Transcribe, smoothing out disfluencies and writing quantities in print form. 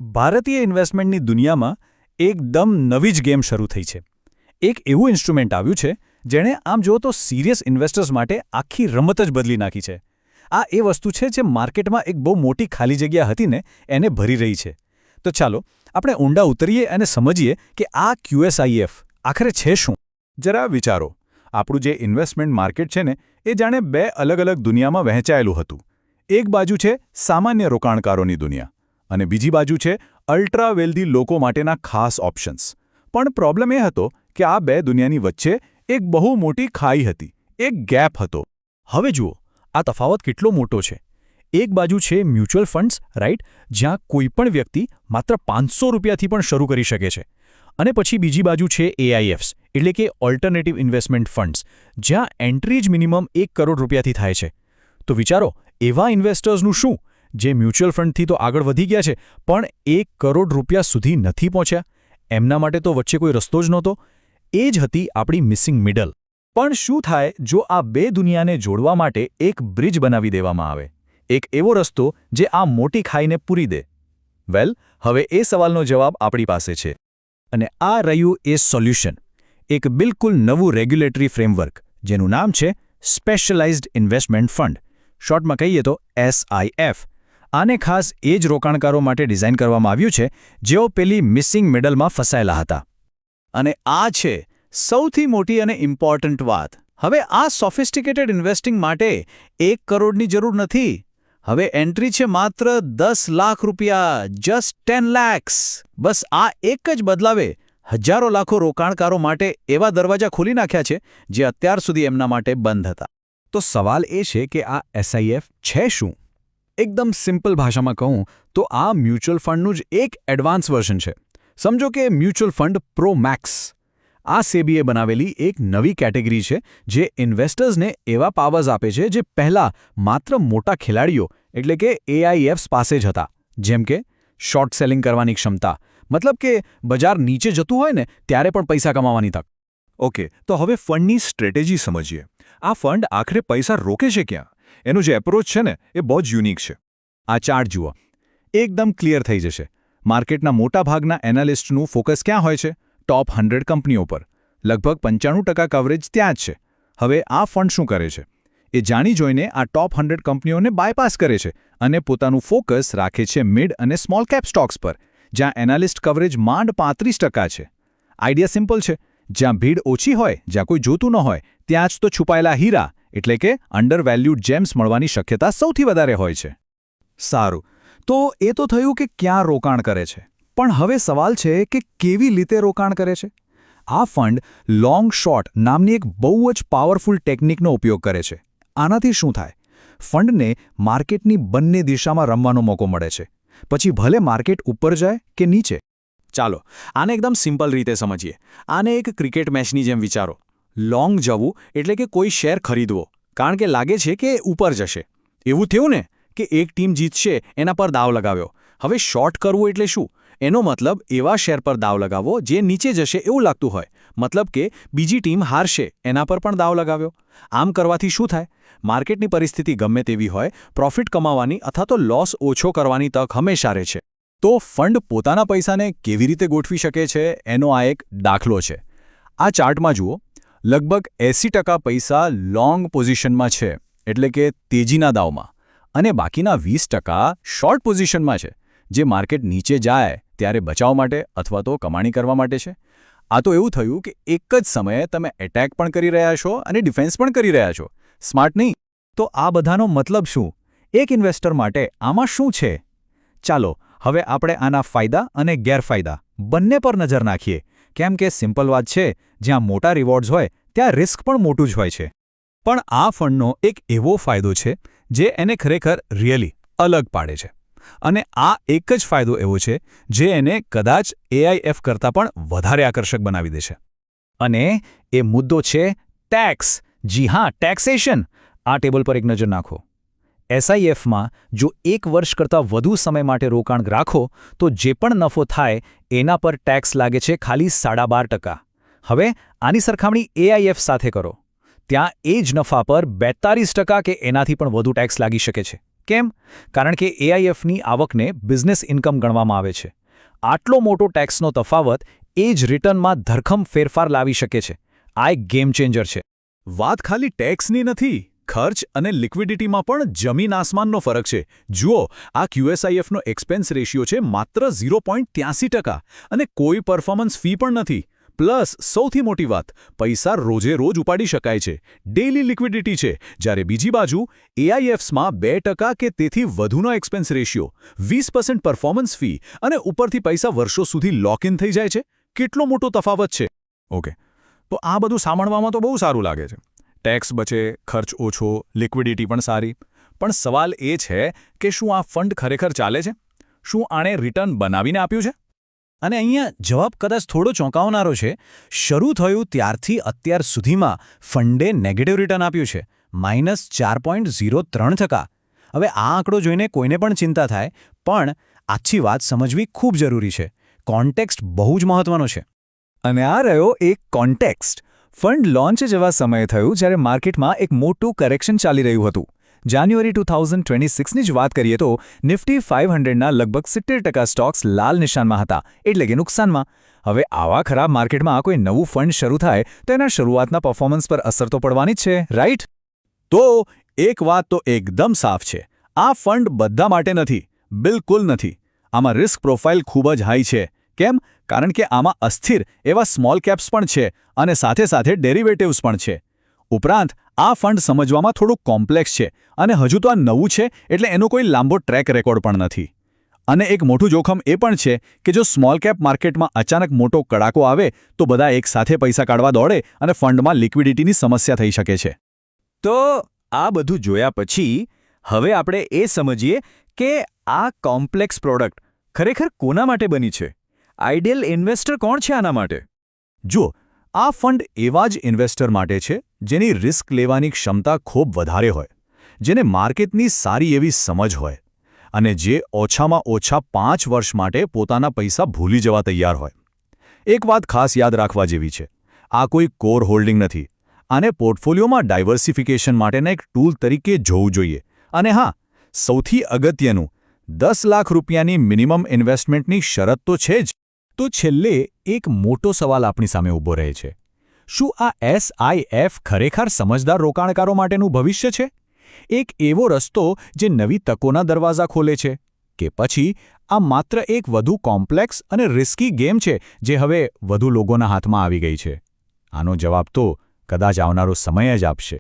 ભારતીય ઇન્વેસ્ટમેન્ટની દુનિયામાં એકદમ નવી જ ગેમ શરૂ થઈ છે. એક એવું ઇન્સ્ટ્રુમેન્ટ આવ્યું છે જેણે આમ જુઓ તો સિરિયસ ઇન્વેસ્ટર્સ માટે આખી રમત જ બદલી નાખી છે. આ એ વસ્તુ છે જે માર્કેટમાં એક બહુ મોટી ખાલી જગ્યા હતી ને એને ભરી રહી છે. તો ચાલો આપણે ઊંડા ઉતરીએ અને સમજીએ કે આ QSIF આખરે છે શું. જરા વિચારો, આપણું જે ઇન્વેસ્ટમેન્ટ માર્કેટ છે ને એ જાણે બે અલગ અલગ દુનિયામાં વહેંચાયેલું હતું. એક બાજુ છે સામાન્ય રોકાણકારોની દુનિયા અને બીજી બાજુ છે અલ્ટ્રા વેલ્ધી લોકો માટેના ખાસ ઓપ્શન્સ. પણ પ્રોબ્લેમ એ હતો કે આ બે દુનિયાની વચ્ચે એક બહુ મોટી ખાઈ હતી, એક ગેપ હતો. હવે જુઓ, આ તફાવત કેટલો મોટો છે. એક બાજુ છે મ્યુચ્યુઅલ ફંડ્સ, રાઈટ, જ્યાં કોઈપણ વ્યક્તિ માત્ર ₹500થી પણ શરૂ કરી શકે છે. અને પછી બીજી બાજુ છે AIFs, એટલે કે ઓલ્ટરનેટિવ ઇન્વેસ્ટમેન્ટ ફંડ્સ, જ્યાં એન્ટ્રી જ મિનિમમ ₹1 કરોડ થાય છે. તો વિચારો, એવા ઇન્વેસ્ટર્સનું શું જે મ્યુચ્યુઅલ ફંડથી તો આગળ વધી ગયા છે પણ ₹1 કરોડ સુધી નથી પહોંચ્યા? એમના માટે તો વચ્ચે કોઈ રસ્તો જ નહોતો. એ જ હતી આપણી મિસિંગ મિડલ. પણ શું થાય જો આ બે દુનિયાને જોડવા માટે એક બ્રિજ બનાવી દેવામાં આવે, એક એવો રસ્તો જે આ મોટી ખાઈને પૂરી દે? વેલ, હવે એ સવાલનો જવાબ આપણી પાસે છે. અને આ રહ્યું એ સોલ્યુશન, એક બિલકુલ નવું રેગ્યુલેટરી ફ્રેમવર્ક જેનું નામ છે સ્પેશિયલાઇઝ્ડ ઇન્વેસ્ટમેન્ટ ફંડ, શોર્ટમાં કહીએ તો SIF. આને ખાસ એ જ રોકાણકારો માટે ડિઝાઇન કરવામાં આવ્યું છે જેઓ પેલી મિસિંગ મિડલમાં ફસાયેલા હતા. અને આ છે સૌથી મોટી અને ઇમ્પોર્ટન્ટ વાત. હવે આ સોફિસ્ટિકેટેડ ઇન્વેસ્ટિંગ માટે ₹1 કરોડની જરૂર નથી. હવે એન્ટ્રી છે માત્ર ₹10 લાખ, જસ્ટ 10 lakhs. બસ આ એક જ બદલાવે હજારો લાખો રોકાણકારો માટે એવા દરવાજા ખોલી નાખ્યા છે જે અત્યાર સુધી એમના માટે બંધ હતા. તો સવાલ એ છે કે આ SIF છે શું? એકદમ સિમ્પલ ભાષામાં કહું તો આ મ્યુચ્યુઅલ ફંડનું જ એક એડવાન્સ વર્ઝન છે. સમજો કે મ્યુચ્યુઅલ ફંડ પ્રો મેક્સ. આ સેબીએ બનાવેલી એક નવી કેટેગરી છે જે ઇન્વેસ્ટર્સને એવા પાવર્સ આપે છે જે પહેલાં માત્ર મોટા ખેલાડીઓ એટલે કે AIFs પાસે જ હતા. જેમ કે શોર્ટ સેલિંગ કરવાની ક્ષમતા, મતલબ કે બજાર નીચે જતું હોય ને ત્યારે પણ પૈસા કમાવાની તક. ઓકે, તો હવે ફંડની સ્ટ્રેટેજી સમજીએ. આ ફંડ આખરે પૈસા રોકે છે ક્યાં? એનો જે એપ્રોચ છે ને એ બહુ જ યુનિક છે. આ ચાર્ટ જુઓ, એકદમ ક્લિયર થઈ જશે. માર્કેટના મોટાભાગના એનાલિસ્ટનું ફોકસ ક્યાં હોય છે? ટોપ 100 કંપનીઓ પર. લગભગ 95% કવરેજ ત્યાં જ છે. હવે આ ફંડ શું કરે છે? એ જાણી જોઈને આ ટોપ 100 કંપનીઓને બાયપાસ કરે છે અને પોતાનું ફોકસ રાખે છે મિડ અને સ્મોલ કેપ સ્ટોક્સ પર, જ્યાં એનાલિસ્ટ કવરેજ માંડ 35% છે. આઈડિયા સિમ્પલ છે. જ્યાં ભીડ ઓછી હોય, જ્યાં કોઈ જોતું ન હોય, ત્યાં જ તો છુપાયેલા હીરા એટલે કે અંડરવેલ્યુડ જેમ્સ મળવાની શક્યતા સૌથી વધારે હોય છે. સારું, તો એ તો થયું કે ક્યાં રોકાણ કરે છે. પણ હવે સવાલ છે કે કેવી રીતે રોકાણ કરે છે? આ ફંડ લોંગ શોર્ટ નામની એક બહુ જ પાવરફુલ ટેકનિકનો ઉપયોગ કરે છે. આનાથી શું થાય? ફંડને માર્કેટની બંને દિશામાં રમવાનો મોકો મળે છે. પછી ભલે માર્કેટ ઉપર જાય કે નીચે. ચાલો આને એકદમ સિમ્પલ રીતે સમજીએ. આને એક ક્રિકેટ મેચની જેમ વિચારો. લોંગ જવું એટલે કે કોઈ શેર ખરીદવો કારણ કે લાગે છે કે ઉપર જશે. એવું થયું ને કે એક ટીમ જીતશે એના પર દાવ લગાવ્યો. હવે શોર્ટ કરવું એટલે શું? એનો મતલબ એવા શેર પર દાવ લગાવવો જે નીચે જશે એવું લાગતું હોય, મતલબ કે બીજી ટીમ હારશે એના પર પણ દાવ લગાવ્યો. આમ કરવાથી શું થાય? માર્કેટની પરિસ્થિતિ ગમે તેવી હોય, પ્રોફિટ કમાવાની અથવા તો લોસ ઓછો કરવાની તક હંમેશા રહે છે. તો ફંડ પોતાના પૈસાને કેવી રીતે ગોઠવી શકે છે એનો આ એક દાખલો છે. આ ચાર્ટમાં જુઓ, લગભગ 80% પૈસા લોંગ પોઝિશનમાં છે એટલે કે તેજીના દાવમાં, અને બાકીના 20% શોર્ટ પોઝિશનમાં છે જે માર્કેટ નીચે જાય ત્યારે બચાવ માટે અથવા તો કમાણી કરવા માટે છે. આ તો એવું થયું કે એક જ સમયે તમે એટેક પણ કરી રહ્યા છો અને ડિફેન્સ પણ કરી રહ્યા છો. સ્માર્ટ નહીં? તો આ બધાનો મતલબ શું? એક ઇન્વેસ્ટર માટે આમાં શું છે? ચાલો હવે આપણે આના ફાયદા અને ગેરફાયદા બંને પર નજર નાખીએ. કેમ કે સિમ્પલ વાત છે, જ્યાં મોટા રિવોર્ડ્સ હોય ત્યાં રિસ્ક પણ મોટું જ હોય છે. પણ આ ફંડનો એક એવો ફાયદો છે જે એને ખરેખર રિયલી અલગ પાડે છે. અને આ એક જ ફાયદો એવો છે જે એને કદાચ AIF કરતાં પણ વધારે આકર્ષક બનાવી દેશે. અને એ મુદ્દો છે ટેક્સ. જી હા, ટેક્સેશન. આ ટેબલ પર એક નજર નાખો. SIFમાં જો 1 વર્ષ કરતાં વધુ સમય માટે રોકાણ રાખો તો જે પણ નફો થાય એના પર ટેક્સ લાગે છે ખાલી 12.5%. હવે આની સરખામણી AIF સાથે કરો. ત્યાં એ જ નફા પર 42% કે એનાથી પણ વધુ ટેક્સ લાગી શકે છે. કેમ? કારણ કે એઆઈએફની આવકને બિઝનેસ ઇન્કમ ગણવામાં આવે છે. આટલો મોટો ટેક્સનો તફાવત એ જ રિટર્નમાં ધરખમ ફેરફાર લાવી શકે છે. આ એક ગેમ ચેન્જર છે. વાત ખાલી ટેક્સની નથી, ખર્ચ અને લિક્વિડિટીમાં પણ જમીન આસમાનનો ફરક છે. જુઓ, આ QSIFનો એક્સપેન્સ રેશિયો છે માત્ર 0.83% અને કોઈ પરફોર્મન્સ ફી પણ નથી. પ્લસ સૌથી મોટી વાત, પૈસા રોજે રોજ ઉપાડી શકાય છે, ડેઇલી લિક્વિડિટી છે. જ્યારે બીજી બાજુ AIFsમાં 2% કે તેથી વધુનો એક્સપેન્સ રેશિયો, 20% પરફોર્મન્સ ફી અને ઉપરથી પૈસા વર્ષો સુધી લોક ઇન થઈ જાય છે. કેટલો મોટો તફાવત છે! ઓકે, તો આ બધું સાંભળવામાં તો બહુ સારું લાગે છે. ટેક્સ બચે, ખર્ચ ઓછો, લિક્વિડિટી પણ સારી. પણ સવાલ એ છે કે શું આ ફંડ ખરેખર ચાલે છે? શું આણે રિટર્ન બનાવીને આપ્યું છે? અને અહીંયા જવાબ કદાચ થોડો ચોંકાવનારો છે. શરૂ થયું ત્યારથી અત્યાર સુધીમાં ફંડે નેગેટિવ રિટર્ન આપ્યું છે, -4.03%. હવે આ આંકડો જોઈને કોઈને પણ ચિંતા થાય, પણ આછી વાત સમજવી ખૂબ જરૂરી છે. કોન્ટેક્સ્ટ બહુ જ મહત્વનો છે. અને આ રહ્યો એક કોન્ટેક્સ્ટ. ફંડ લોન્ચ જેવા સમયે થયું જ્યારે માર્કેટમાં એક મોટું કરેક્શન ચાલી રહ્યું હતું. જાન્યુઆરી 2026ની જ વાત કરીએ તો નિફ્ટી 500ના લગભગ 70% સ્ટોક્સ લાલ નિશાનમાં હતા, એટલે કે નુકસાનમાં. હવે આવા ખરાબ માર્કેટમાં કોઈ નવું ફંડ શરૂ થાય તો એના શરૂઆતના પરફોર્મન્સ પર અસર તો પડવાની જ છે, રાઈટ? તો એક વાત તો એકદમ સાફ છે, આ ફંડ બધા માટે નથી, બિલકુલ નથી. આમાં રિસ્ક પ્રોફાઇલ ખૂબ જ હાઈ છે. કેમ? કારણ કે આમાં અસ્થિર એવા સ્મોલ કેપ્સ પણ છે અને સાથે સાથે ડેરિવેટિવ્સ પણ છે. ઉપરાંત આ ફંડ સમજવામાં થોડું કોમ્પ્લેક્સ છે અને હજુ તો આ નવું છે, એટલે એનો કોઈ લાંબો ટ્રેક રેકોર્ડ પણ નથી. અને એક મોટું જોખમ એ પણ છે કે જો સ્મોલ કેપ માર્કેટમાં અચાનક મોટો કડાકો આવે તો બધા એકસાથે પૈસા કાઢવા દોડે અને ફંડમાં લિક્વિડિટીની સમસ્યા થઈ શકે છે. તો આ બધું જોયા પછી હવે આપણે એ સમજીએ કે આ કોમ્પ્લેક્સ પ્રોડક્ટ ખરેખર કોના માટે બની છે? આઈડિયલ ઇન્વેસ્ટર કોણ છે આના માટે? જુઓ, આ ફંડ એવા જ ઇન્વેસ્ટર માટે છે જેની રિસ્ક લેવાની ક્ષમતા ખૂબ વધારે હોય, જેને માર્કેટની સારી એવી સમજ હોય અને જે ઓછામાં ઓછા 5 વર્ષ માટે પોતાના પૈસા ભૂલી જવા તૈયાર હોય. એક વાત ખાસ યાદ રાખવા જેવી છે, આ કોઈ કોર હોલ્ડિંગ નથી. આને પોર્ટફોલિયોમાં ડાયવર્સિફિકેશન માટેના એક ટૂલ તરીકે જોવું જોઈએ. અને હા, સૌથી અગત્યનું, 10 લાખ રૂપિયાની મિનિમમ ઇન્વેસ્ટમેન્ટની શરત તો છે જ. તો છેલ્લે એક મોટો સવાલ આપણી સામે ઊભો રહે છે. શું આ SIF ખરેખર સમજદાર રોકાણકારો માટેનું ભવિષ્ય છે? એક એવો રસ્તો જે નવી તકોના દરવાજા ખોલે છે? કે પછી આ માત્ર એક વધુ કોમ્પ્લેક્સ અને રિસ્કી ગેમ છે જે હવે વધુ લોકોના હાથમાં આવી ગઈ છે? આનો જવાબ તો કદાચ આવનારો સમય જ આપશે.